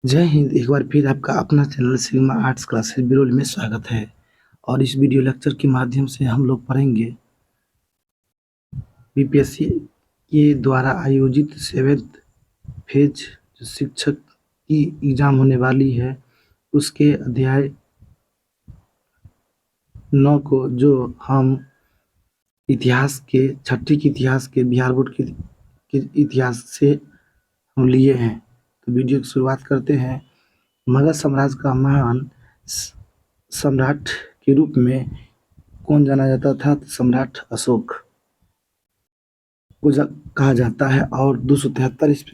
जय हिंद। एक बार फिर आपका अपना channel sigma arts classes Birol में स्वागत है। और इस वीडियो लेक्चर के माध्यम से हम लोग पढ़ेंगे बीपीएससी के द्वारा आयोजित 7th फेज जो शिक्षक की एग्ज़ाम होने वाली है उसके अध्याय 9 को, जो हम इतिहास के छठी के इतिहास के बिहार बोर्ड के इतिहास से हम लिए हैं। तो वीडियो की शुरुआत करते हैं। मगध साम्राज्य का महान सम्राट के रूप में कौन जाना जाता था? सम्राट अशोक को कहा जाता है। और 273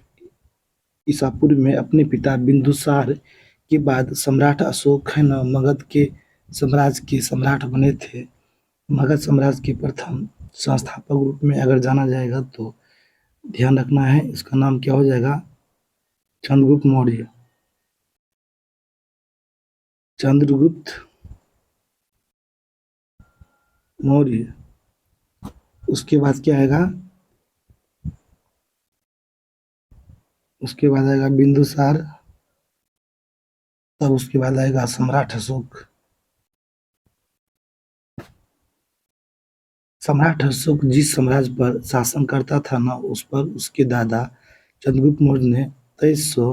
ईसा पूर्व में अपने पिता बिंदुसार के बाद सम्राट अशोक है न मगध के साम्राज्य के सम्राट बने थे। मगध साम्राज्य के प्रथम संस्थापक रूप में अगर जाना जाएगा तो ध्यान रखना है, इसका नाम क्या हो जाएगा? चंद्रगुप्त मौर्य। चंद्रगुप्त मौर्य। उसके बाद क्या आएगा? उसके बाद आएगा बिंदुसार, तब उसके बाद आएगा सम्राट अशोक। सम्राट अशोक जिस साम्राज्य पर शासन करता था ना, उस पर उसके दादा चंद्रगुप्त मौर्य ने 2300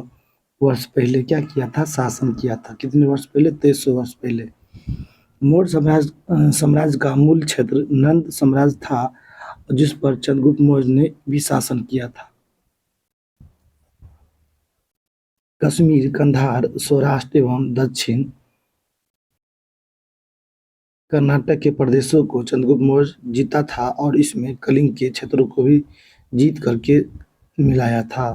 वर्ष पहले क्या किया था? शासन किया था। कितने वर्ष पहले? 2300 वर्ष पहले। मौर्य साम्राज्य का मूल क्षेत्र नंद साम्राज्य था, जिस पर चंद्रगुप्त मौर्य ने भी शासन किया था। कश्मीर, कंधार, सौराष्ट्र एवं दक्षिण कर्नाटक के प्रदेशों को चंद्रगुप्त मौर्य जीता था और इसमें कलिंग के क्षेत्रों को भी जीत करके मिलाया था।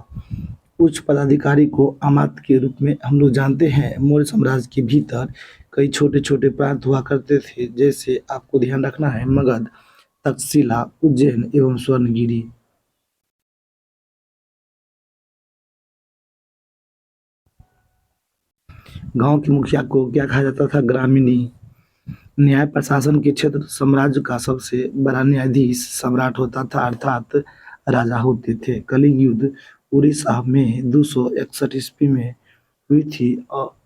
उच्च पदाधिकारी को अमात्य के रूप में हम लोग जानते हैं। मौर्य साम्राज्य के भीतर कई छोटे छोटे प्रांत हुआ करते थे, जैसे आपको ध्यान रखना है मगध, तक्षशिला, उज्जैन एवं स्वर्णगिरी। गांव के मुखिया को क्या कहा जाता था? ग्रामीणी। न्याय प्रशासन के क्षेत्र साम्राज्य का सबसे बड़ा न्यायाधीश सम्राट होता था, अर्थात राजा होते थे। कलिंग युद्ध उड़ीसा में 261 ईस्वी में हुई थी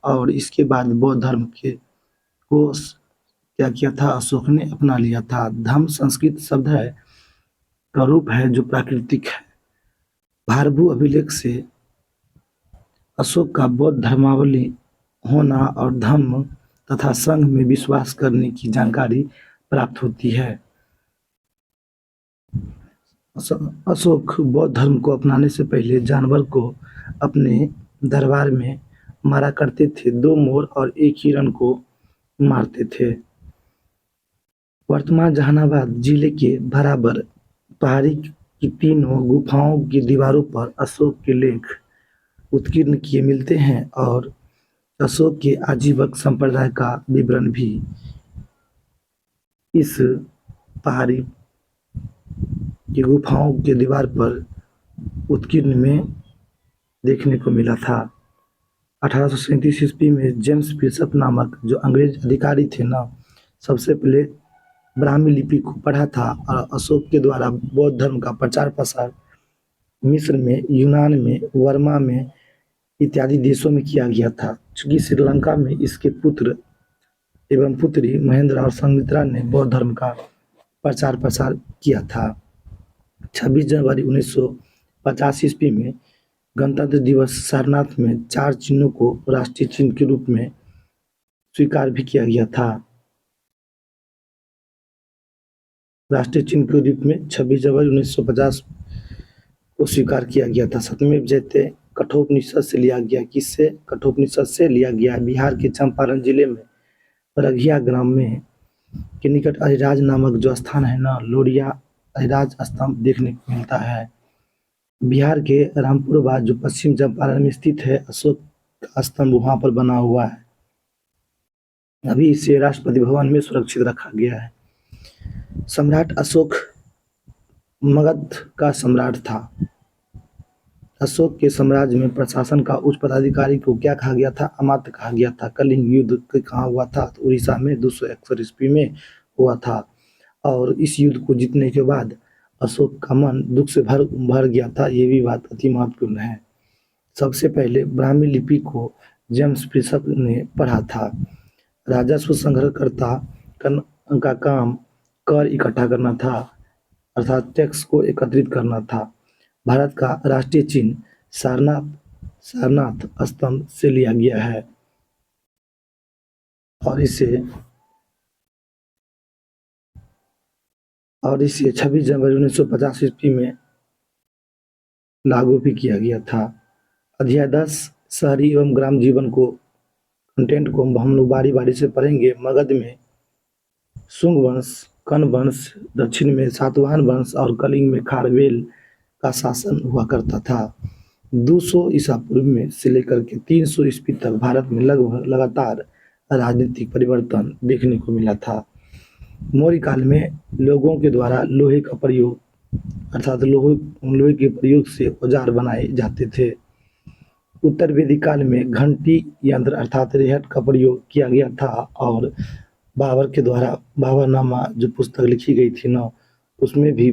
और इसके बाद बौद्ध धर्म के को क्या किया था? अशोक ने अपना लिया था। धम्म संस्कृत शब्द है का रूप है जो प्राकृतिक है। भारभू अभिलेख से अशोक का बौद्ध धर्मावलंबी होना और धम्म तथा संघ में विश्वास करने की जानकारी प्राप्त होती है। अशोक बौद्ध धर्म को अपनाने से पहले जानवर को अपने दरबार में मारा करते थे। 2 मोर और 1 हिरण को मारते थे। वर्तमान जहानाबाद जिले के बराबर पहाड़ी की तीनों गुफाओं की दीवारों पर अशोक के लेख उत्कीर्ण किए मिलते हैं और अशोक के आजीवक संप्रदाय का विवरण भी इस पहाड़ी की गुफाओं के दीवार पर उत्कीर्ण में देखने को मिला था। 1837 ईस्वी में जेम्स बिशप नामक जो अंग्रेज अधिकारी थे ना, सबसे पहले ब्राह्मी लिपि को पढ़ा था और अशोक के द्वारा बौद्ध धर्म का प्रचार प्रसार मिस्र में, यूनान में, वर्मा में इत्यादि देशों में किया गया था। चूंकि श्रीलंका में इसके पुत्र एवं पुत्री महेंद्र और संघमित्रा ने बौद्ध धर्म का प्रचार प्रसार किया था। 26 जनवरी 1950 ईस्वी में गणतंत्र दिवस सारनाथ में 4 चिन्हों को राष्ट्रीय चिन्ह के रूप में स्वीकार भी किया गया था। राष्ट्रीय चिन्ह के रूप में 26 जनवरी 1950 को स्वीकार किया गया था। सत्यमेव जयते कठोपनिषद से लिया गया। किससे? कठोपनिषद से लिया गया। बिहार के चंपारण जिले में रघिया ग्राम में के निकट अहिराज नामक जो स्थान है ना, लोरिया अहिराज स्तंभ देखने को मिलता है। बिहार के रामपुर बाद जो पश्चिम चंपारण में स्थित है, अशोक का स्तंभ वहां पर बना हुआ है। अभी इसे राष्ट्रपति भवन में सुरक्षित रखा गया है। सम्राट अशोक मगध का सम्राट था। अशोक के साम्राज्य में प्रशासन का उच्च पदाधिकारी को क्या कहा गया था? अमात्य कहा गया था। कलिंग युद्ध कहाँ हुआ था? तो उड़ीसा में 261 ईस्वी में हुआ था। और इस युद्ध को जीतने के बाद अशोक का मन दुख से भर गया था। ये भी बात अति महत्वपूर्ण है। सबसे पहले ब्राह्मी लिपि को जेम्स बिशप ने पढ़ा था। राजस्व संग्रहकर्ता का काम कर इकट्ठा करना था, अर्थात टैक्स को एकत्रित करना था। भारत का राष्ट्रीय चिन्ह सारनाथ सारनाथ स्तंभ से लिया गया है और इसे 26 जनवरी 1950 ईस्वी में लागू भी किया गया था। अध्याय 10 शहरी एवं ग्राम जीवन को कंटेंट को हम लोग बारी बारी से पढ़ेंगे। मगध में शुंग वंश, कण वंश, दक्षिण में सातवाहन वंश और कलिंग में खारवेल का शासन हुआ करता था। 200 ईसा पूर्व में से लेकर के 300 ईस्वी तक भारत में लगभग लगातार राजनीतिक परिवर्तन देखने को मिला था। मौर्य काल में लोगों के द्वारा लोहे का प्रयोग अर्थात लोहे के प्रयोग से औजार बनाए जाते थे। उत्तर वैदिक काल में घंटी यंत्र अर्थात रेहट का प्रयोग किया गया था और बाबर के द्वारा बाबरनामा जो पुस्तक लिखी गई थी ना, उसमें भी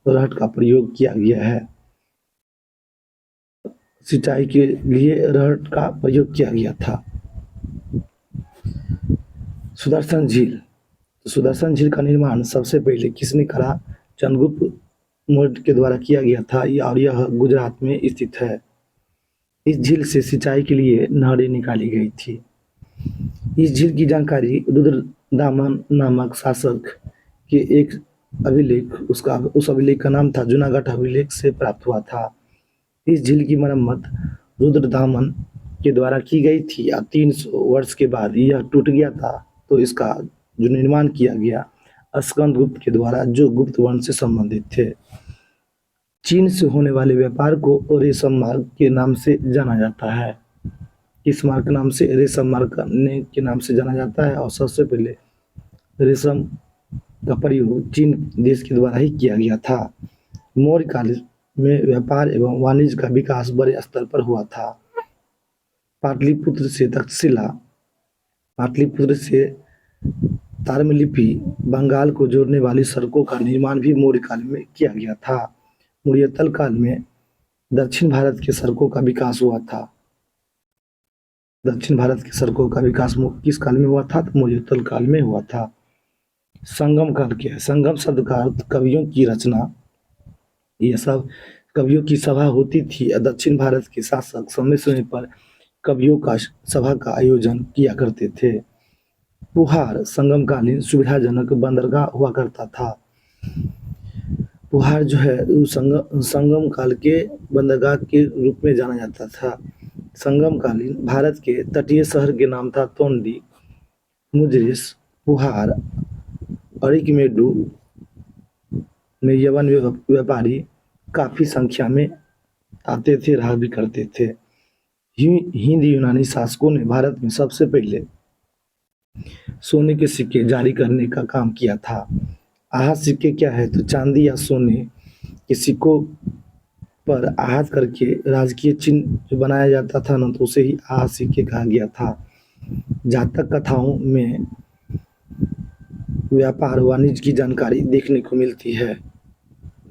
रहट का प्रयोग किया गया है। सिंचाई के लिए रहट का प्रयोग किया गया था। सुदर्शन झील, सुदर्शन झील का निर्माण सबसे पहले किसने करा? चंद्रगुप्त मौर्य के द्वारा किया गया था और यह गुजरात में स्थित है। इस झील से सिंचाई के लिए नहरें निकाली गई थी। इस झील की जानकारी रुद्रदामन नामक शासक के एक अभिलेख उस अभिलेख का नाम था जूनागढ़ अभिलेख से प्राप्त हुआ था। इस झील की मरम्मत रुद्रदामन के द्वारा की गई थी और 300 वर्ष के बाद यह टूट गया था, तो इसका जो निर्माण किया गया स्कंदगुप्त के द्वारा, जो गुप्त वंश से संबंधित थे। चीन से होने वाले व्यापार को रेशम मार्ग के नाम से जाना जाता है। इस मार्ग के नाम से रेशम मार्ग के नाम से जाना जाता है और सबसे पहले रेशम का प्रयोग चीन देश के द्वारा ही किया गया था। मौर्य काल में व्यापार एवं वाणिज्य का विकास बड़े स्तर पर हुआ था। पाटलिपुत्र से तक्षशिला, पाटलिपुत्र से ताम्रलिप्ति, बंगाल को जोड़ने वाली सड़कों का निर्माण भी मौर्य काल में किया गया था। मौर्योत्तर काल में दक्षिण भारत के सड़कों का विकास हुआ था। दक्षिण भारत की सड़कों का विकास किस काल में हुआ था? तो मौर्योत्तर काल में हुआ था। संगम काल क्या है? संगम शब्द का अर्थ कवियों की रचना, यह सब कवियों की सभा होती थी। दक्षिण भारत के शासक समय समय पर कवियों का सभा का आयोजन किया करते थे। पुहार संगमकालीन सुविधाजनक बंदरगाह हुआ करता था। पुहार जो है संगम काल के बंदरगाह के रूप में जाना जाता था। संगमकालीन भारत के तटीय शहर के नाम था तोंडी, मुजरिस, पुहार, अरिकमेडु में यवन व्यापारी काफी संख्या में आते थे, रहा भी करते थे। हिंद यूनानी शासकों ने भारत में सबसे पहले सोने के सिक्के जारी करने का काम किया था। आहत सिक्के क्या है? तो चांदी या सोने के सिक्कों पर आहत करके राजकीय चिन्ह जो बनाया जाता था ना, तो उसे ही आहत सिक्के कहा गया था। जातक कथाओं में व्यापार वाणिज्य की जानकारी देखने को मिलती है।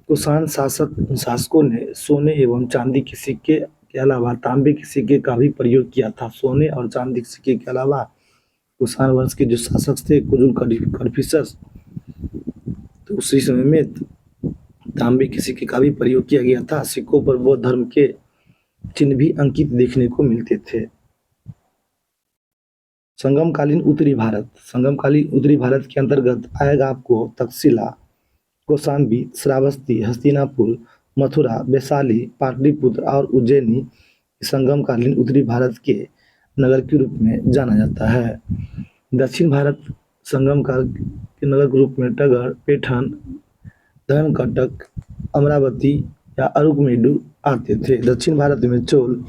कुषाण शासकों ने सोने एवं चांदी के सिक्के के अलावा तांबे के सिक्के का भी प्रयोग किया था। सोने और चांदी के सिक्के के अलावा कुषाण वंश के जो शासक थे कुजुल कड़फिसस, तो उसी समय में तांबे के सिक्के का भी प्रयोग किया गया था। सिक्कों पर बौद्ध धर्म के चिन्ह भी अंकित देखने को मिलते थे। संगमकालीन उत्तरी भारत, संगमकालीन उत्तरी भारत के अंतर्गत आएगा आपको तक्षशिला, कौशाम्बी, श्रावस्ती, हस्तिनापुर, मथुरा, वैशाली, पाटलिपुत्र और उज्जैनी संगमकालीन उत्तरी भारत के नगर के रूप में जाना जाता है। दक्षिण भारत संगम काल के नगर के रूप में टगर, पैठन, धनकटक, अमरावती या अरुकमेडु आते थे। दक्षिण भारत में चोल,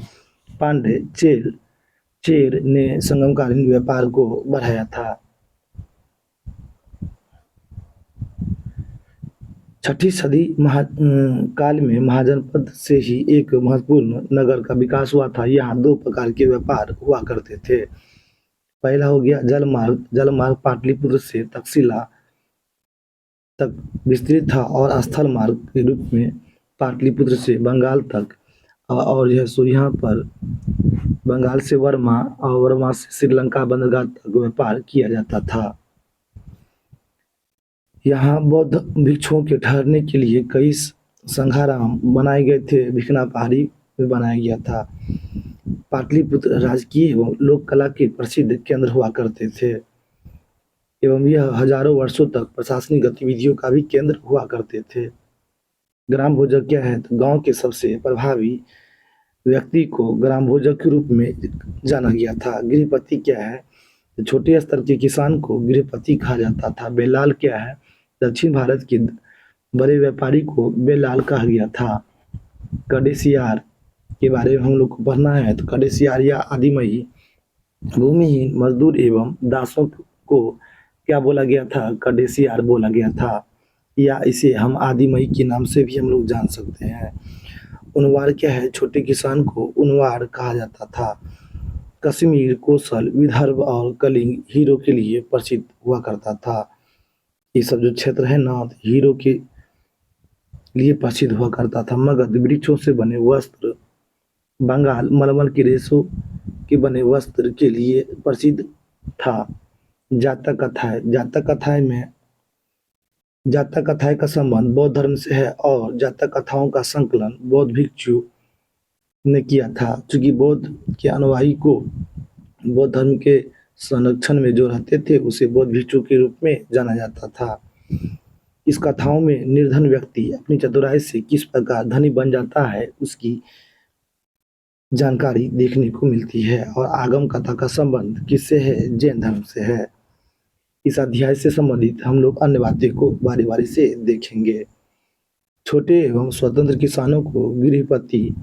पांड्य, चेर ने संगमकालीन व्यापार को बढ़ाया था। छठी सदी काल में महाजनपद से ही एक महत्वपूर्ण नगर का विकास हुआ था। यहाँ 2 प्रकार के व्यापार हुआ करते थे। पहला हो गया जलमार्ग पाटलिपुत्र से तक्षशिला तक विस्तृत था और स्थल मार्ग के रूप में पाटलिपुत्र से बंगाल तक और यह सो यहाँ पर बंगाल से वर्मा और वर्मा से श्रीलंका बंदरगाह तक व्यापार किया जाता था। यहाँ बौद्ध भिक्षुओं के ठहरने के लिए कई संघाराम बनाए गए थे। भिखना पहाड़ी में बनाया गया था। पाटलिपुत्र राजकीय एवं लोक कला के प्रसिद्ध केंद्र हुआ करते थे एवं यह हजारों वर्षों तक प्रशासनिक गतिविधियों का भी केंद्र हुआ करते थे। ग्राम भोजक क्या है? तो गांव के सबसे प्रभावी व्यक्ति को ग्राम भोजक के रूप में जाना गया था। गृहपति क्या है? तो छोटे स्तर के किसान को गृहपति कहा जाता था। बेलाल क्या है? दक्षिण भारत के बड़े व्यापारी को बेलाल कहा गया था। कडेसियार के बारे में हम लोग को पढ़ना है। तो कडेसियार या आदिमई भूमिहीन मजदूर एवं दासों को क्या बोला गया था? कडेसियार बोला गया था, या इसे हम आदिमई के नाम से भी हम लोग जान सकते हैं। उनवार क्या है? छोटे किसान को उनवार कहा जाता था। कश्मीर, कौशल, विदर्भ और कलिंग हीरो के लिए प्रसिद्ध हुआ करता था। ये सब जो क्षेत्र है ना, हीरो के लिए प्रसिद्ध हुआ करता था। मगध वृक्षों से बने वस्त्र, बंगाल मलमल के रेशों के बने वस्त्र के लिए प्रसिद्ध था। जातक कथाएं, जातक कथाएं का संबंध बौद्ध धर्म से है और जातक कथाओं का संकलन बौद्ध भिक्षु ने किया था। चूंकि बौद्ध के अनुयायी को बौद्ध धर्म के संरक्षण में जो रहते थे उसे बौद्ध भिक्षु के रूप में जाना जाता था। इस कथाओं में निर्धन व्यक्ति अपनी चतुराई से किस प्रकार धनी बन जाता है उसकी जानकारी देखने को मिलती है। और आगम कथा का संबंध किससे है? जैन धर्म से है। इस अध्याय से संबंधित हम लोग अन्य बातें को बारी बारी से देखेंगे। छोटे एवं स्वतंत्र किसानों को गृहपति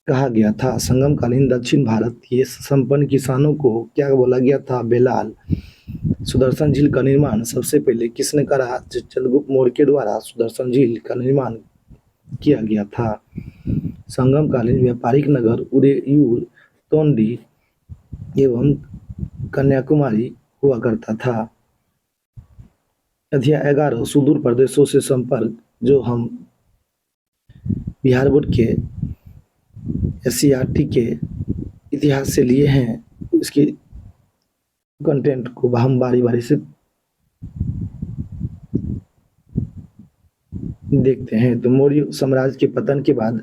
कहा गया था। संगमकालीन दक्षिण भारत के संपन्न किसानों को क्या बोला गया था? बेलाल। सुदर्शन झील का निर्माण सबसे पहले किसने करा? चंद्रगुप्त मौर्य के द्वारा सुदर्शन झील का निर्माण किया गया था। संगमकालीन व्यापारिक नगर उरेयूर, तोंडी एवं कन्याकुमारी हुआ करता था। अध्याय 11 सुदूर प्रदेशों से संपर्क, जो हम बिहार बोर्ड के एससीईआरटी के इतिहास से लिए हैं, इसकी कंटेंट को हम बारी बारी से देखते हैं। तो मौर्य साम्राज्य के पतन के बाद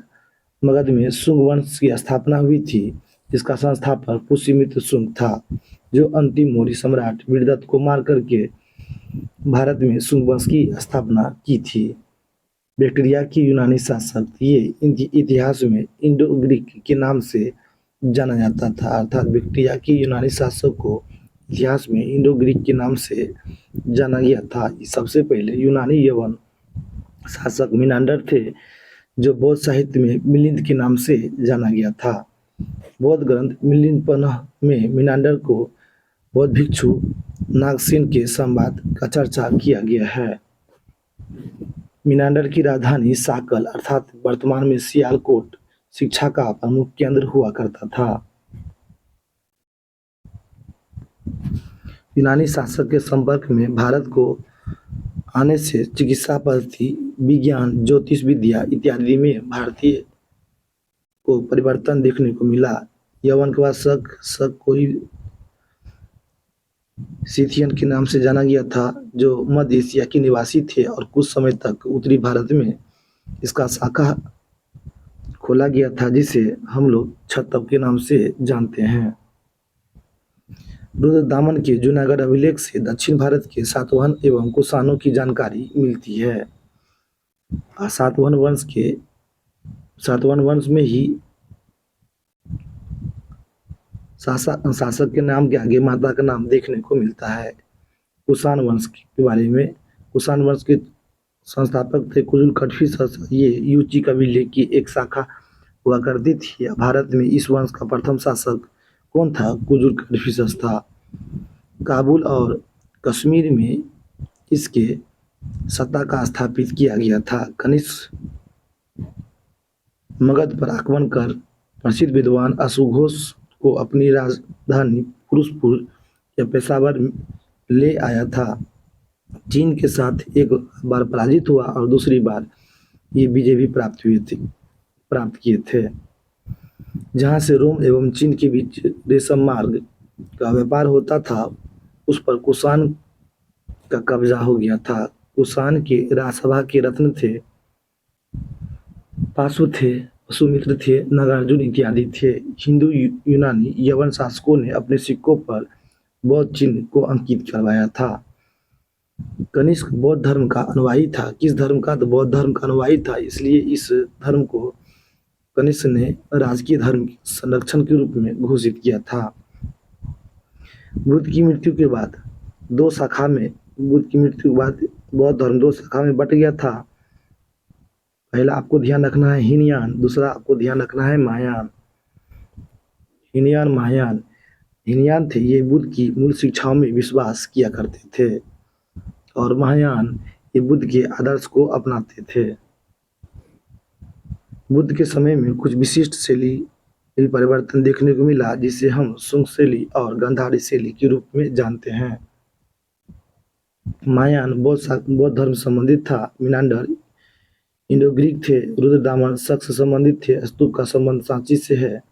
मगध में शुंग वंश की स्थापना हुई थी, जिसका संस्थापक पुष्यमित्र शुंग था, जो अंतिम मौर्य सम्राट वीरदत्त को मार करके भारत में शुंग वंश की स्थापना की थी। बैक्टीरिया की यूनानी शासक, ये इतिहास में इंडो ग्रीक के नाम से जाना जाता था। अर्थात बैक्टीरिया की यूनानी शासक को इतिहास में इंडो ग्रीक के नाम से जाना गया था। सबसे पहले यूनानी यवन शासक मिनांडर थे, जो बौद्ध साहित्य में मिलिंद के नाम से जाना गया था। बौद्ध ग्रंथ मिलिंदपन्ह में मिनांडर को बौद्ध भिक्षु नागसेन के संवाद का चर्चा किया गया है। मिनांडर की राजधानी साकल अर्थात वर्तमान में सियालकोट शिक्षा का प्रमुख केंद्र हुआ करता था। यूनानी शासक के संपर्क में भारत को आने से चिकित्सा पद्धति, विज्ञान, ज्योतिष विद्या इत्यादि में भारतीय को परिवर्तन देखने को मिला। यवन के बाद शक कोई सिथियन के नाम से जाना गया था, जो मध्य एशिया के निवासी थे और कुछ समय तक उत्तरी भारत में इसका शाखा खोला गया था, जिसे हम लोग क्षत्रप के नाम से जानते हैं। रुद्रदामन के जूनागढ़ अभिलेख से दक्षिण भारत के सातवाहन एवं कुषाणों की जानकारी मिलती है। सातवाहन वंश में ही शासक के नाम के आगे माता का नाम देखने को मिलता है। कुषाण वंश के बारे में, कुषाण वंश के संस्थापक थे कुजुल कटफिसस। ये यूची कबीले की एक शाखा हुआ करती थी। भारत में इस वंश का प्रथम शासक कौन था? कुजुल कटफिसस था। काबुल और कश्मीर में इसके सत्ता का स्थापित किया गया था। कनिष्क मगध पर आक्रमण कर प्रसिद्ध विद्वान अश्वघोष को अपनी राजधानी फिरोजपुर या पेशावर ले आया था। चीन के साथ एक बार पराजित हुआ और दूसरी बार ये विजय भी प्राप्त हुई थी। प्राप्त किए थे। जहाँ से रोम एवं चीन के बीच रेशम मार्ग का व्यापार होता था, उस पर कुषाण का कब्जा हो गया था। कुषाण के राजसभा के रत्न थे, पाशु थे, वसुमित्र थे, नागार्जुन इत्यादि थे। हिंदू यूनानी यवन शासकों ने अपने सिक्कों पर बौद्ध चिन्ह को अंकित करवाया था। कनिष्क बौद्ध धर्म का अनुयायी था। किस धर्म का? तो बौद्ध धर्म का अनुयायी था। इसलिए इस धर्म को कनिष्क ने राजकीय धर्म के संरक्षण के रूप में घोषित किया था। बुद्ध की मृत्यु के बाद बौद्ध धर्म दो शाखा में बट गया था। पहला आपको ध्यान रखना है हीनयान, दूसरा आपको ध्यान रखना है महायान। हीनयान, महायान। हीनयान थे, ये बुद्ध की मूल शिक्षाओं में विश्वास किया करते थे, और महायान ये बुद्ध के आदर्श को अपनाते थे। बुद्ध के समय में कुछ विशिष्ट शैली में परिवर्तन देखने को मिला, जिसे हम शुंग शैली और गांधारी शैली के रूप में जानते हैं। महायान बौद्ध धर्म से संबंधित था। मीनांडर इंडो ग्रीक थे। रुद्रदामन शक से संबंधित थे। स्तूप का संबंध सांची से है,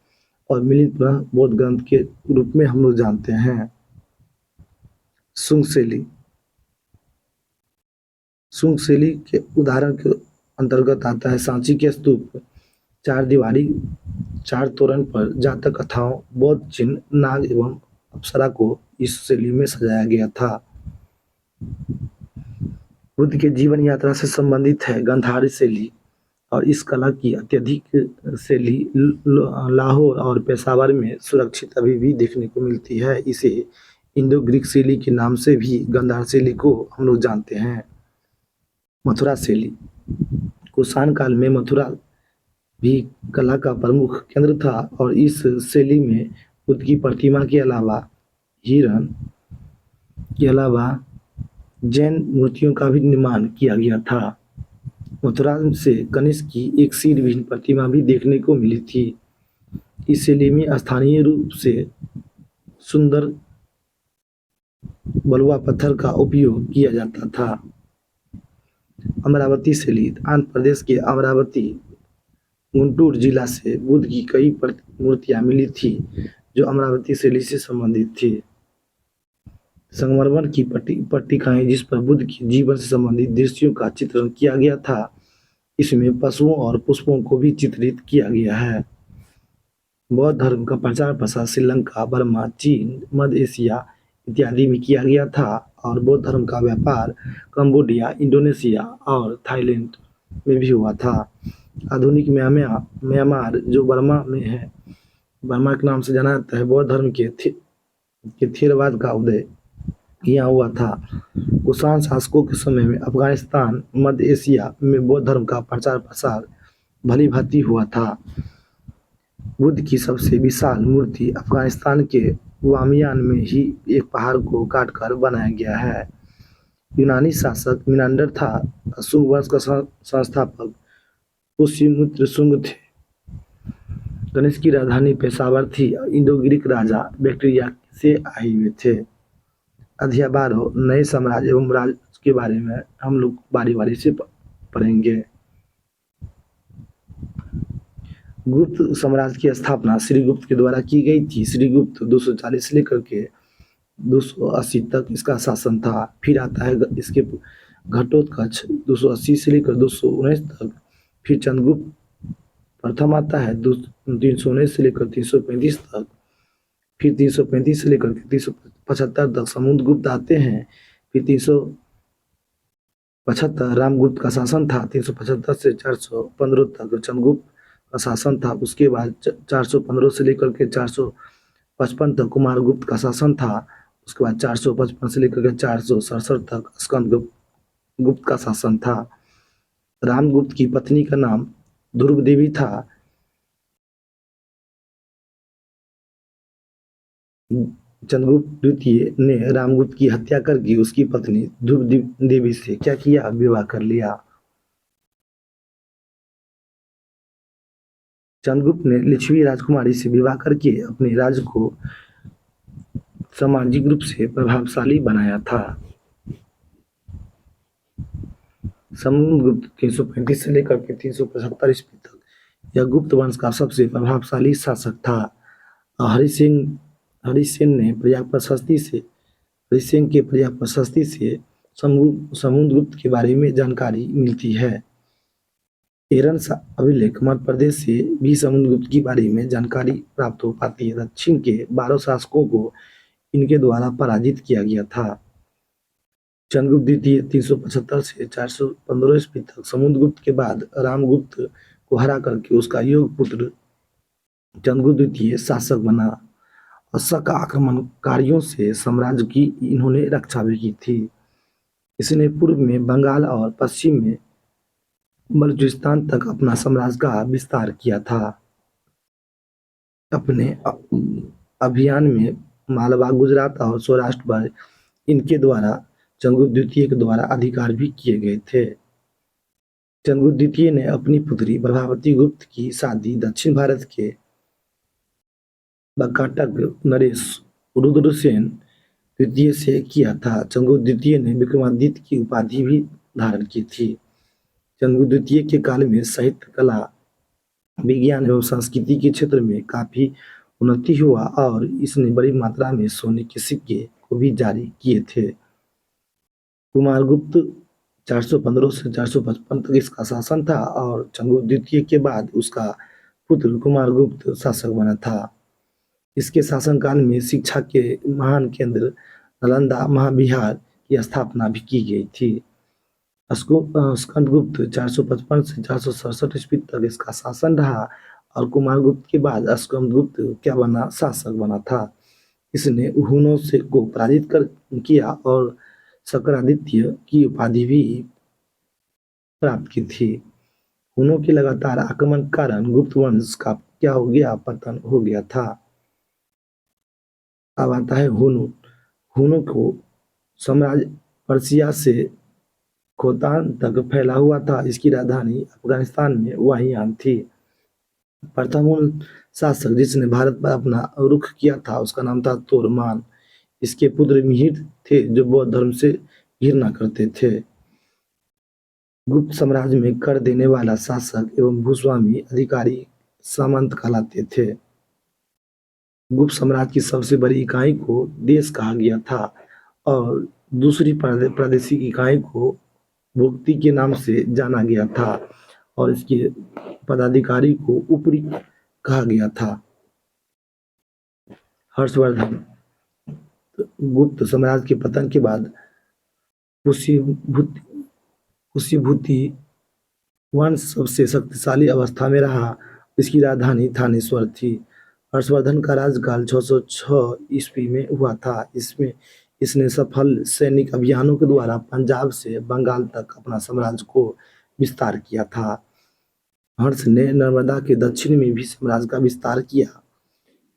और मिलिंद पुनः बौद्ध ग्रंथ के रूप में हम लोग जानते हैं। शुंग शैली, शुंग शैली के उदाहरण के अंतर्गत आता है सांची के स्तूप, चार दीवारी, चार तोरण पर जातक कथाओं, बौद्ध चिन्ह, नाग एवं अप्सरा को इस शैली में सजाया गया था। बुद्ध के जीवन यात्रा से संबंधित है गांधारी शैली, और इस कला की अत्यधिक शैली लाहौर और पेशावर में सुरक्षित अभी भी देखने को मिलती है। इसे इंडो ग्रीक शैली के नाम से भी गांधार शैली को हम लोग जानते हैं। मथुरा शैली, कुषाण काल में मथुरा भी कला का प्रमुख केंद्र था, और इस शैली में बुद्ध की प्रतिमा के अलावा हिरण के अलावा जैन मूर्तियों का भी निर्माण किया गया था। मथुरा से कनिष्क की एक सिर विहीन प्रतिमा भी देखने को मिली थी। इस शैली में स्थानीय रूप से सुंदर बलुआ पत्थर का उपयोग किया जाता था। अमरावती शैली, आंध्र प्रदेश के अमरावती गुंटूर जिला से बुद्ध की कई मूर्तियां मिली थी, जो अमरावती शैली से संबंधित थी। संगमरमर की पट्टिकाएं, जिस पर बुद्ध के जीवन से संबंधित दृश्यों का चित्रण किया गया था, इसमें पशुओं और पुष्पों को भी चित्रित किया गया है। बौद्ध धर्म का प्रचार प्रसार श्रीलंका, बर्मा, चीन, मध्य एशिया इत्यादि में किया गया था, और बौद्ध धर्म का व्यापार कंबोडिया, इंडोनेशिया और थाईलैंड में भी हुआ था। आधुनिक म्यांमार, जो बर्मा में है, बर्मा के नाम से जाना जाता है, बौद्ध धर्म के थेरवाद का उदय यहाँ हुआ था। कुषाण शासकों के समय में अफगानिस्तान, मध्य एशिया में बौद्ध धर्म का प्रचार प्रसार भली भांति हुआ था। बुद्ध की सबसे विशाल मूर्ति अफगानिस्तान के वामियान में ही एक पहाड़ को काटकर बनाया गया है। यूनानी शासक मीनांडर था। शुंग वंश का संस्थापक पुष्यमित्र शुंग थे। कनिष्क की राजधानी पेशावर थी। इंडो ग्रीक राजा बैक्ट्रिया से आए हुए थे। अध्याय 12 नए साम्राज्य एवं राज्य के बारे में हम लोग बारी बारी से पढ़ेंगे। गुप्त साम्राज्य की स्थापना श्रीगुप्त के द्वारा की गई थी। श्रीगुप्त 240 से लेकर के 280 तक इसका शासन था। फिर आता है इसके घटोत्कच 280 से लेकर 219 तक। फिर चंद्रगुप्त प्रथम आता है 319 से लेकर 335 तक। फिर 335 से लेकर 375 तक समुद्रगुप्त आते हैं। फिर 375 रामगुप्त का शासन था। 375 से 415 तक चंद्रगुप्त का शासन था। उसके बाद 415 से लेकर के 455 तक कुमारगुप्त का शासन था। उसके बाद 455 से लेकर के 467 तक स्कंदगुप्त का शासन था। रामगुप्त की पत्नी का नाम ध्रुव देवी था। चंद्रगुप्त द्वितीय ने रामगुप्त की हत्या करके उसकी पत्नी ध्रुव देवी से क्या किया? विवाह कर लिया। चंद्रगुप्त ने लिच्छवी राजकुमारी से विवाह करके अपने राज्य को सामाजिक रूप से प्रभावशाली बनाया था। समुद्रगुप्त 335 से लेकर के 375 ईस्वी तक यह गुप्त वंश का सबसे प्रभावशाली शासक था। हरिसेन ने पर्याप्त प्रशस्ति से हरिसेन के पर्याप्त प्रशस्ति से समुद्रगुप्त के बारे में जानकारी मिलती है। एरन अभिलेख मध्य प्रदेश से भी समुद्रगुप्त के बारे में जानकारी प्राप्त हो पाती है। दक्षिण के 12 शासकों को इनके द्वारा पराजित किया गया था। चंद्रगुप्त द्वितीय 375 से 415 ईस्वी तक समुद्रगुप्त के बाद रामगुप्त को हरा करके उसका योग पुत्र चंद्रगुप्त द्वितीय शासक बना। अशक आक्रमणकारियों से साम्राज्य की इन्होंने रक्षा भी की थी। इसने पूर्व में बंगाल और पश्चिम में बलूचिस्तान तक अपना साम्राज्य का विस्तार किया था। अपने अभियान में मालवा, गुजरात और सौराष्ट्र पर इनके द्वारा चंद्रगुप्त द्वितीय के द्वारा अधिकार भी किए गए थे। चंद्रगुप्त द्वितीय ने अपनी पुत्री प्रभावती गुप्त की शादी दक्षिण भारत के बकाटक नरेश रुद्रसेन द्वितीय से किया था। चंद्रगुप्त द्वितीय ने विक्रमादित्य की उपाधि भी धारण की थी। चंद्रगुप्त द्वितीय के काल में साहित्य, कला, विज्ञान एवं संस्कृति के क्षेत्र में काफी उन्नति हुआ और इसने बड़ी मात्रा में सोने के सिक्के को भी जारी किए थे। कुमारगुप्त 415 से 455 तक इसका शासन था और चंद्रगुप्त द्वितीय के बाद उसका पुत्र कुमारगुप्त शासक बना था। इसके शासनकाल में शिक्षा के महान केंद्र नालंदा महाविहार की स्थापना भी की गई थी। स्कंदगुप्त 455 से 467 ईस्वी तक इसका शासन रहा और कुमारगुप्त के बाद स्कंदगुप्त शासक बना था। इसने हुनों से को पराजित किया और शक्रादित्य की उपाधि भी प्राप्त की थी। हुनों के लगातार आक्रमण के कारण गुप्त वंश का पतन हो गया था। अब आता है हुनों को साम्राज्य पर्शिया से खोतान तक फैला हुआ था। इसकी राजधानी अफगानिस्तान में वाहियान थी। प्रथम शासक जिसने भारत पर अपना रुख किया था उसका नाम था तोरमान। इसके पुत्र मिहिर थे जो बौद्ध धर्म से घृणा करते थे। गुप्त साम्राज्य में कर देने वाला शासक एवं भूस्वामी अधिकारी सामंत कहलाते थे। गुप्त साम्राज्य की सबसे बड़ी इकाई को देश कहा गया था और दूसरी प्रादेशिक इकाई को भुक्ति के नाम से जाना गया था और इसके पदाधिकारी को ऊपरी कहा गया था। हर्षवर्धन गुप्त साम्राज्य के पतन के बाद कुशीभूति वंश सबसे शक्तिशाली अवस्था में रहा। इसकी राजधानी थानेश्वर थी। हर्षवर्धन का राजकाल 606 ईस्वी में हुआ था। इसने सफल सैनिक अभियानों के द्वारा पंजाब से बंगाल तक अपना साम्राज्य को विस्तार किया था। हर्ष ने नर्मदा के दक्षिण में भी साम्राज्य का विस्तार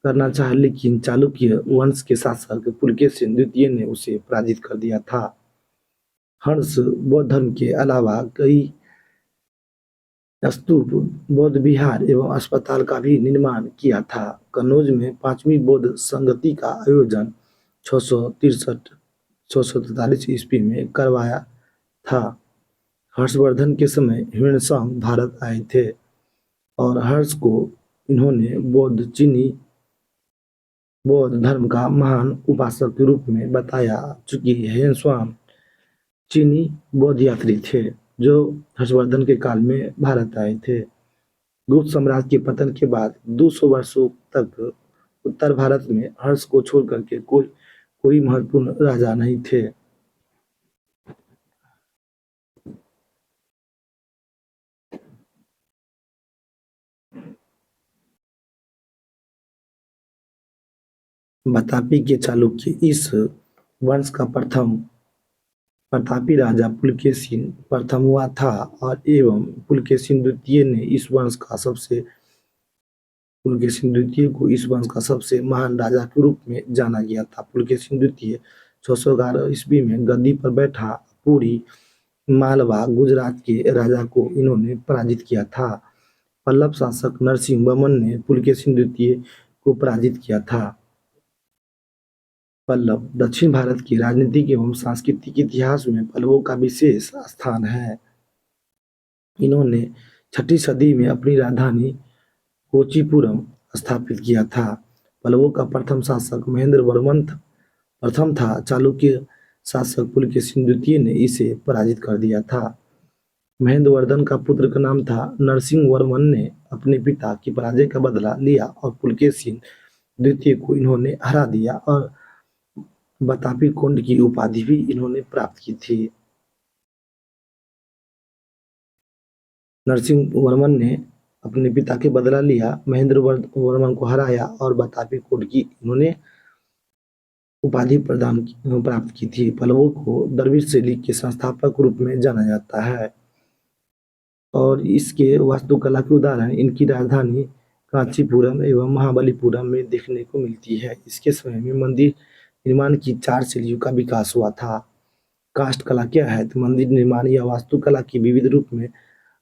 करना चाहा, लेकिन चालुक्य वंश के शासक पुलकेशिन द्वितीय ने उसे पराजित कर दिया था। हर्ष बौद्ध धर्म के अलावा कई स्तूप, बौद्ध विहार एवं अस्पताल का भी निर्माण किया था। कन्नौज में 5वीं बौद्ध संगति का आयोजन 643 ईस्वी में करवाया था। हर्षवर्धन के समय ह्वेनसांग भारत आए थे और हर्ष को इन्होंने बौद्ध धर्म का महान उपासक के रूप में बताया। चूंकि ह्वेनसांग चीनी बौद्ध यात्री थे जो हर्षवर्धन के काल में भारत आए थे। गुप्त साम्राज्य के पतन के बाद 200 वर्षों तक उत्तर भारत में हर्ष को छोड़कर के कोई महत्वपूर्ण राजा नहीं थे। बतापी के चालुक्य इस वंश का प्रतापी राजा पुलकेशिन प्रथम हुआ था और एवं पुलकेशिन द्वितीय को इस वंश का सबसे महान राजा के रूप में जाना गया था। पुलकेशिन द्वितीय 611 ईस्वी में गद्दी पर बैठा। पूरी मालवा, गुजरात के राजा को इन्होंने पराजित किया था। पल्लव शासक नरसिंह वर्मन ने पुलकेशिन द्वितीय को पराजित किया था। पल्लव दक्षिण भारत के राजनीतिक एवं सांस्कृतिक इतिहास में पल्लवों का विशेष स्थान है। इन्होंने 6ठी सदी में अपनी राजधानी कोचीपुरम स्थापित किया था। पल्लवों का प्रथम शासक महेंद्र वर्मन प्रथम था। चालुक्य शासक पुलकेशिन द्वितीय ने इसे पराजित कर दिया था। महेंद्रवर्धन का पुत्र का नाम था नरसिंह वर्मन ने अपने पिता की पराजय का बदला लिया और पुलकेशिन द्वितीय को इन्होंने हरा दिया और बतापी कोंड की उपाधि भी इन्होंने प्राप्त की थी। नरसिंह वर्मन ने अपने पिता के बदला लिया, महेंद्र वर्मन को हराया और बतापी कोंड की इन्होंने उपाधि प्राप्त की थी। पल्लवों को द्रविड़ शैली के संस्थापक रूप में जाना जाता है और इसके वास्तुकला के उदाहरण इनकी राजधानी कांचीपुरम एवं महाबलीपुरम में देखने को मिलती है। इसके समय में मंदिर निर्माण की 4 शैलियों का विकास हुआ था। काष्ठ कला क्या है? तो मंदिर निर्माण या वास्तुकला की विविध रूप में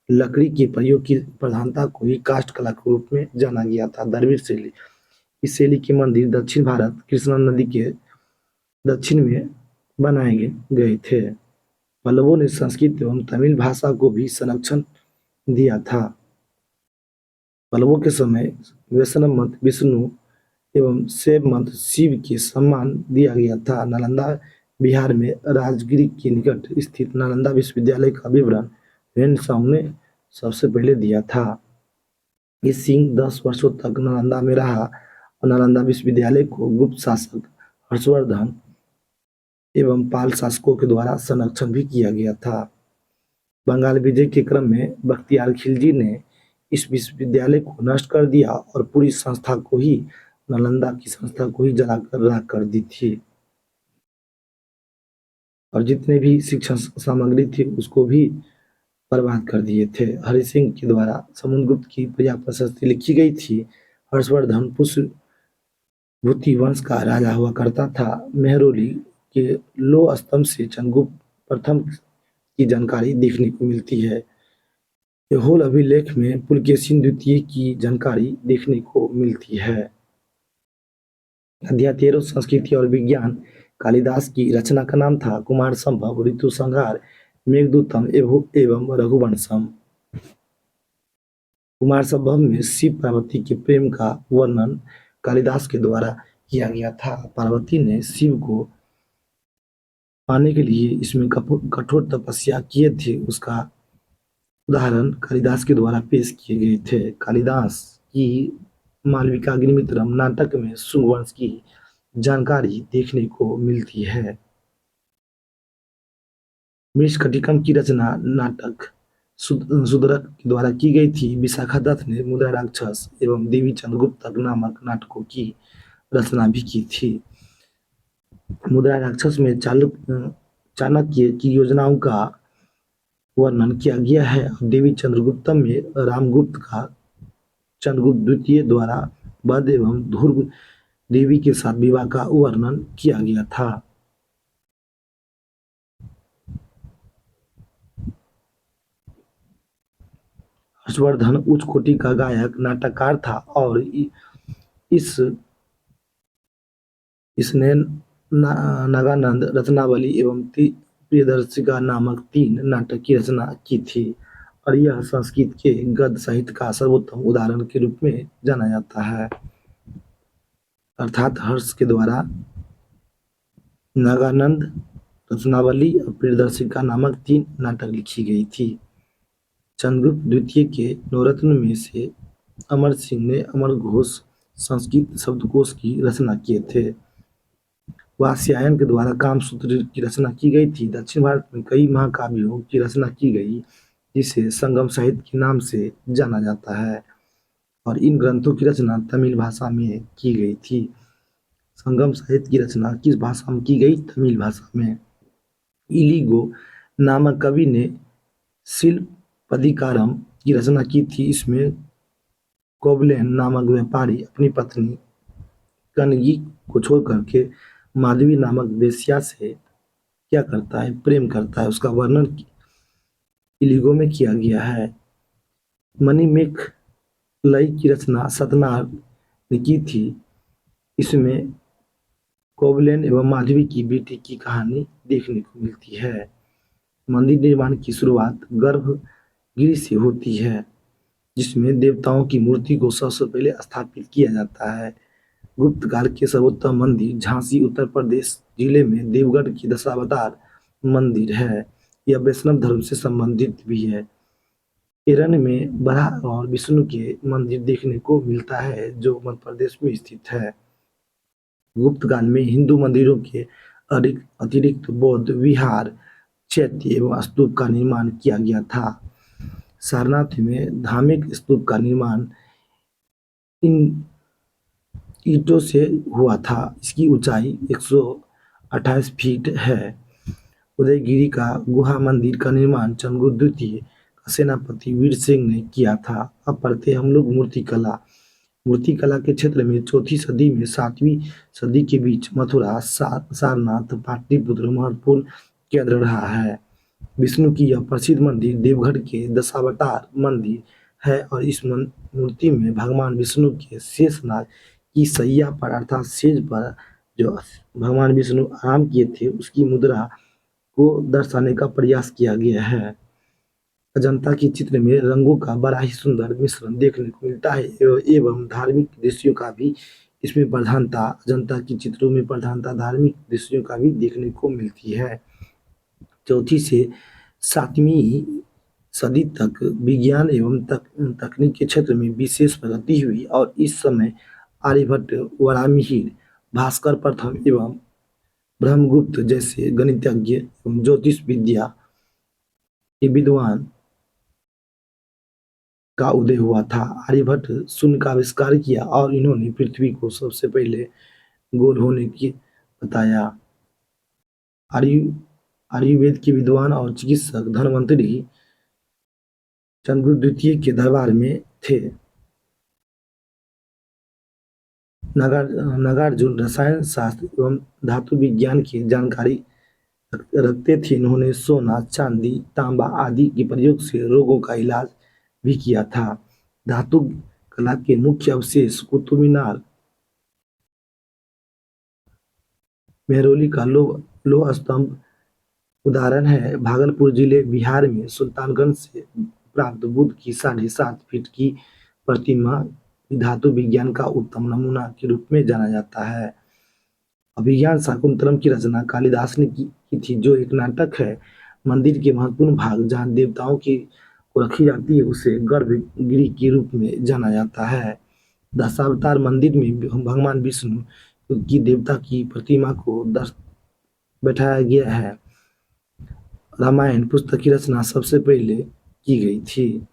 लकड़ी के प्रयोग की प्रधानता को ही काष्ठ कला के रूप में जाना गया था। द्रविड़ शैली, इस शैली के मंदिर दक्षिण भारत कृष्णा नदी के दक्षिण में बनाए गए थे। पल्लवों ने संस्कृत एवं तमिल भाषा को भी संरक्षण दिया था। पल्लवों के समय वैष्णव मत विष्णु एवं शैव मत शिव के सम्मान दिया गया था। नालंदा बिहार में राजगिर के निकट स्थित नालंदा विश्वविद्यालय का विवरण ह्वेन-त्सांग ने सबसे पहले दिया था। ये सिंह 10 वर्षों तक नालंदा में रहा और नालंदा विश्वविद्यालय को गुप्त शासक हर्षवर्धन एवं पाल शासकों के द्वारा संरक्षण भी किया गया था। बंगाल विजय के क्रम में बख्तियार खिलजी ने इस विश्वविद्यालय को नष्ट कर दिया और पूरी संस्था को ही नालंदा की संस्था को ही जलाकर राख कर दी थी और जितने भी शिक्षण सामग्री थी उसको भी बर्बाद कर दिए थे। हरि सिंह के द्वारा समुद्रगुप्त की प्रिया प्रशस्ति लिखी गई थी। हर्षवर्धन पुष्यभूति वंश का राजा हुआ करता था। मेहरौली के लोह स्तंभ से चंद्रगुप्त प्रथम की जानकारी देखने को मिलती है। ऐहोल अभिलेख में पुलकेशिन द्वितीय की जानकारी देखने को मिलती है। अध्याय 13 संस्कृति और विज्ञान। कालिदास की रचना का नाम था कुमार संभव, ऋतु संहार, मेघदूतम एवं रघुवंशम। कुमार संभव में शिव पार्वती के प्रेम का वर्णन कालिदास के द्वारा किया गया था। पार्वती ने शिव को पाने के लिए इसमें कठोर तपस्या किए थे, उसका उदाहरण कालिदास के द्वारा पेश किए गए थे। कालिदास की मालविकाग्निमित्रम नाटक में शुंग वंश की जानकारी देखने को मिलती है। मृच्छकटिकम की रचना नाटक शूद्रक के द्वारा की गई थी। विशाखा दत्त ने मुद्रा राक्षस एवं देवी चंद्रगुप्त नामक नाटकों की रचना भी की थी। मुद्रा राक्षस में चाणक्य की योजनाओं का वर्णन किया गया है। देवी चंद्रगुप्तम में रामगुप्त का चंद्रगुप्त द्वितीय द्वारा वध एवं ध्रुव देवी के साथ विवाह का वर्णन किया गया था। हर्षवर्धन उच्च कोटि का गायक नाटककार था और इसने नागानंद, रत्नावली एवं प्रियदर्शिका नामक 3 नाटक की रचना की थी और यह संस्कृत के गद्य साहित्य का सर्वोत्तम उदाहरण के रूप में जाना जाता है। अर्थात हर्ष के द्वारा नागानंद, रत्नावली और प्रियदर्शिका नामक 3 नाटक लिखी गई थी। चंद्रगुप्त द्वितीय के नवरत्न में से अमर सिंह ने अमर घोष संस्कृत शब्दकोश की रचना किए थे। वात्स्यायन के द्वारा कामसूत्र की रचना की गई थी। दक्षिण भारत में कई महाकाव्यों की रचना की गई जिसे संगम साहित्य के नाम से जाना जाता है और इन ग्रंथों की रचना तमिल भाषा में की गई थी। संगम साहित्य की रचना किस भाषा में की गई? तमिल भाषा में। इलिगो नामक कवि ने शिल्पदिकारम की रचना की थी। इसमें कोबलेन नामक व्यापारी अपनी पत्नी कनगी को छोड़ करके माधवी नामक वेश्या से क्या करता है? प्रेम करता है। उसका वर्णन इलिगो में किया गया है। मणिमेख लय की रचना सतनार ने की थी। इसमें कोबलेन एवं माधवी की बेटी की कहानी देखने को मिलती है। मंदिर निर्माण की शुरुआत गर्भगृह से होती है। जिसमें देवताओं की मूर्ति को सबसे पहले स्थापित किया जाता है। गुप्त काल के सर्वोत्तम मंदिर झांसी उत्तर प्रदेश जिले में देवगढ़ की दशावतार मंदिर है। यह वैष्णव धर्म से संबंधित भी है। केरल में बराह और विष्णु के मंदिर देखने को मिलता है जो मध्य प्रदेश में स्थित है। गुप्त काल में हिंदू मंदिरों के अतिरिक्त बौद्ध विहार, चैत्य एवं स्तूप का निर्माण किया गया था। सारनाथ में धार्मिक स्तूप का निर्माण इन ईंटों से हुआ था। इसकी ऊंचाई 128 फीट है। उदयगिरी का गुहा मंदिर का निर्माण चंद्रगुप्त द्वितीय का सेनापति वीर सिंह ने किया था। अब पढ़ते हम लोग मूर्तिकला। मूर्तिकला के क्षेत्र में 4वीं सदी में 7वीं सदी के बीच मथुरा सारनाथ पाटलिपुत्र महत्वपूर्ण केंद्र रहा है। विष्णु की यह प्रसिद्ध मंदिर देवगढ़ के दशावतार मंदिर है और इस मूर्ति में भगवान विष्णु के शेषनाग की सैया पर अर्थात सेज पर जो भगवान विष्णु आराम किए थे उसकी मुद्रा को दर्शाने का प्रयास किया गया है। अजंता के चित्र में रंगों का बड़ा ही सुंदर मिश्रण देखने को मिलता है एवं धार्मिक दृश्यों का भी इसमें प्रधानता अजंता के चित्रों में प्रधानता धार्मिक दृश्यों का भी देखने को मिलती है। 4वीं से 7वीं सदी तक विज्ञान एवं तकनीक के क्षेत्र में विशेष प्रगति हुई और इस समय आर्यभट्ट, वराहमिहिर, भास्कर प्रथम एवं ब्रह्मगुप्त जैसे गणितज्ञ एवं ज्योतिष विद्या के विद्वान का उदय हुआ था। आर्यभट्ट शून्य का आविष्कार किया और इन्होंने पृथ्वी को सबसे पहले गोल होने की बताया। आयुर्वेद के विद्वान और चिकित्सक धन्वंतरि चंद्रगुप्त द्वितीय के दरबार में थे। नागार्जुन रसायन शास्त्र एवं धातु विज्ञान की जानकारी रखते थे। इन्होंने सोना, चांदी, तांबा आदि के प्रयोग से रोगों का इलाज भी किया था। धातु कला के मुख्य अवशेष कुतुब मीनार, मेहरौली का लौह स्तंभ उदाहरण है। भागलपुर जिले बिहार में सुल्तानगंज से प्राप्त बुद्ध की 7.5 फीट की प्रतिमा धातु विज्ञान का उत्तम नमूना के रूप में जाना जाता है। अभिज्ञान शाकुंतलम की रचना कालिदास ने की थी जो एक नाटक है। मंदिर के महत्वपूर्ण भाग जहाँ देवताओं की को रखी जाती है उसे गर्भगृह के रूप में जाना जाता है। दशावतार मंदिर में भगवान विष्णु की देवता की प्रतिमा को बैठाया गया है। रामायण पुस्तक की रचना सबसे पहले की गई थी।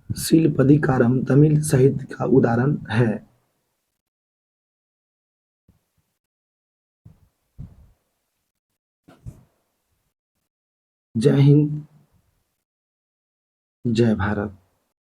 शिलपदिकारम तमिल साहित्य का उदाहरण है। जय हिंद, जय भारत।